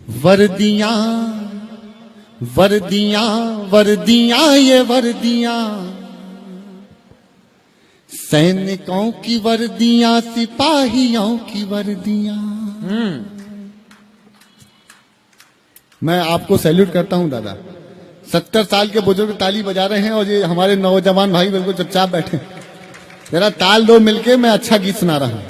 वर्दियां वर्दियां वर्दियां ये वर्दियां, सैनिकों की वर्दियां, सिपाहियों की वर्दियां। मैं आपको सैल्यूट करता हूं दादा। 70 साल के बुजुर्ग ताली बजा रहे हैं और ये हमारे नौजवान भाई बिल्कुल चुपचाप बैठे। जरा ताल दो मिलके, मैं अच्छा गीत सुना रहा हूं।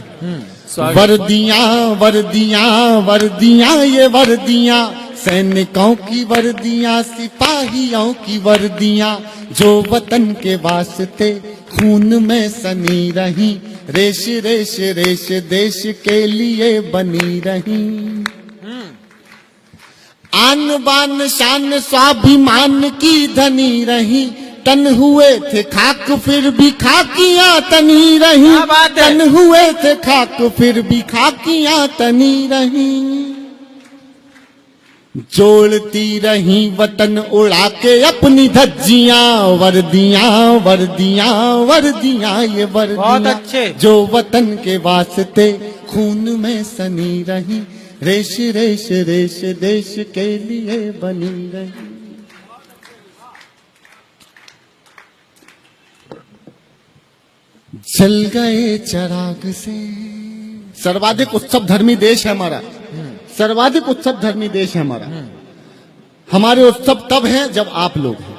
वर्दियां वर्दियां वर्दियां ये वर्दियां, सैनिकों की वर्दियां, सिपाहियों की वर्दियां, जो वतन के वास्ते खून में सनी रही, रेश रेश रेश देश के लिए बनी रही। आन बान शान स्वाभिमान की धनी रही, तन हुए थे खाक फिर भी खाकियां तनी रही, तन हुए थे खाक फिर भी खाकियां तनी रही। जोड़ती रही वतन उड़ा के अपनी धज्जियां, वर्दियां वर्दियां वर्दियां ये वर्दियां, जो वतन के वास्ते खून में सनी रही, रेश रेश रेश देश के लिए बनी रही। जल गए चिराग से। सर्वाधिक उत्सव धर्मी देश है हमारा, सर्वाधिक उत्सव धर्मी देश है हमारा। हमारे उत्सव तब हैं जब आप लोग हैं।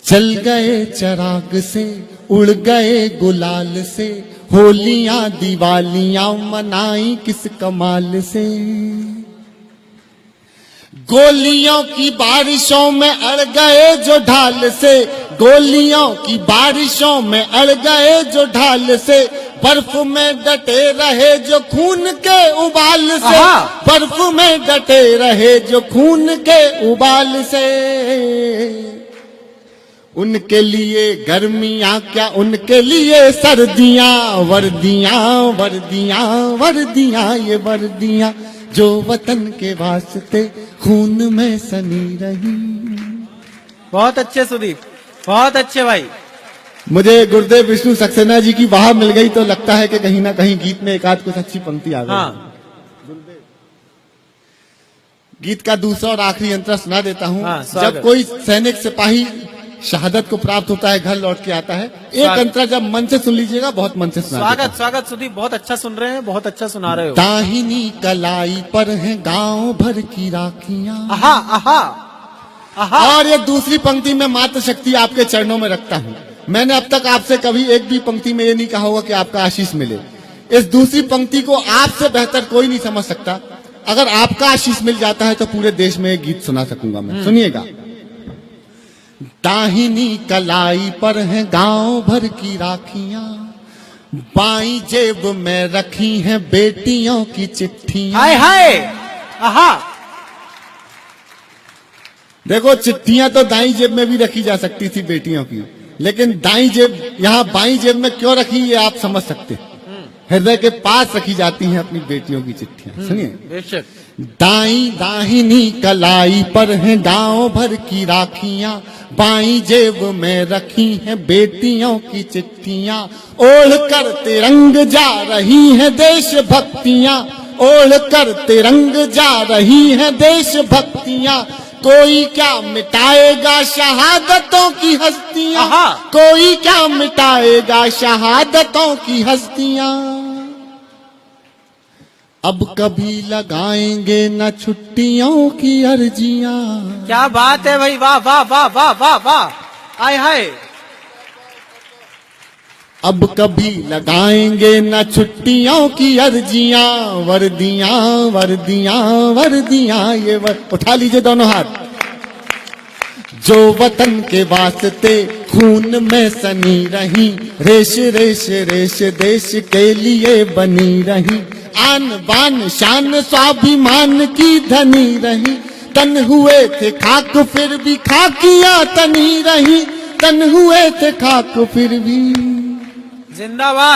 जल गए चिराग से, उड़ गए गुलाल से, होलियां दिवालियां मनाई किस कमाल से। गोलियों की बारिशों में अड़ गए जो ढाल से, गोलियों की बारिशों में अड़ गए जो ढाल से, बर्फ में डटे रहे जो खून के उबाल से, बर्फ में डटे रहे जो खून के उबाल से। उनके लिए गर्मियां क्या, उनके लिए सर्दियां, वर्दियां वर्दियां वर्दियां ये वर्दियां, जो वतन के वास्ते खून में सनी रही। बहुत अच्छे सुदीप, बहुत अच्छे भाई। मुझे गुरुदेव विष्णु सक्सेना जी की वाह मिल गई तो लगता है कि कहीं ना कहीं गीत में एक आध कुछ अच्छी पंक्ति आ गई। हाँ। गीत का दूसरा और आखिरी अंतरा सुना देता हूँ। हाँ, जब कोई सैनिक सिपाही शहादत को प्राप्त होता है, घर लौट के आता है, एक अंतरा जब मन से सुन लीजिएगा, बहुत मन से सुना। स्वागत स्वागत सुदीप, बहुत अच्छा सुन रहे हैं, बहुत अच्छा सुना रहे हो। दाहिनी कलाई पर है गांव भर की राखियां। आहा आहा आहा। और ये दूसरी पंक्ति में मातृ शक्ति आपके चरणों में रखता हूँ। मैंने अब तक आपसे कभी एक भी पंक्ति में ये नहीं कहा होगा कि आपका आशीष मिले। इस दूसरी पंक्ति को आपसे बेहतर कोई नहीं समझ सकता। अगर आपका आशीष मिल जाता है तो पूरे देश में एक गीत सुना सकूंगा मैं। सुनिएगा। दाहिनी कलाई पर है गांव भर की राखियां, बाईं जेब में रखी हैं बेटियों की चिट्ठियां। हाय हाय आहा। देखो, चिट्ठियां तो दाईं जेब में भी रखी जा सकती थी बेटियों की, लेकिन दाईं जेब, यहाँ बाईं जेब में क्यों रखी ये आप समझ सकते हैं। हृदय के पास रखी जाती हैं अपनी बेटियों की चिट्ठियां। सुनिए। बेशक। दाहिनी कलाई पर है गांव भर की राखियां, बाईं जेब में रखी हैं बेटियों की चिट्ठियां, ओढ़ कर तिरंग जा रही हैं देशभक्तियां, ओढ़ कर तिरंग जा रही हैं देशभक्तियां। कोई क्या मिटाएगा शहादतों की हस्तियां, कोई क्या मिटाएगा शहादतों की हस्तियां। अब कभी लगाएंगे न छुट्टियों की अर्जियां। क्या बात है भाई, वाह वाह वाह वाह वाह वाह। आय हाय। अब कभी लगाएंगे न छुट्टियों की अर्जियां, वर्दियां वर्दियां वर्दियां ये उठा लीजिए दोनों हाथ। जो वतन के वास्ते खून में सनी रही, रेश रेश रेश देश के लिए बनी रही। आन बान शान स्वाभिमान की धनी रही, तन हुए थे खाक फिर भी खाकियां तनी रही, तन हुए थे खाक फिर भी। जिंदाबाद।